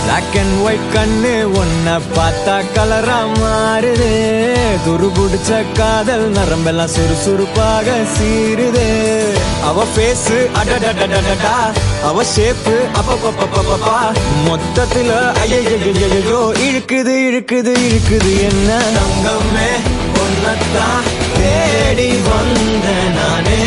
Black and white கண்ணு ஒன்ன பார்த்தா கலரா மாறுதே துருபுடிச்ச காதல் நரம்பெல்லாம் சுறுசுறுப்பாக சீருதே அவ ஃபேஸ் அடடடடடடா அவ ஷேப் அப்பப்பப்பப்பப்பா மொத்தத்துல ஐயோ இழுக்குது இழுக்குது இழுக்குது என்ன தங்கமே ஒன்னத்தான் தேடி வந்த நானே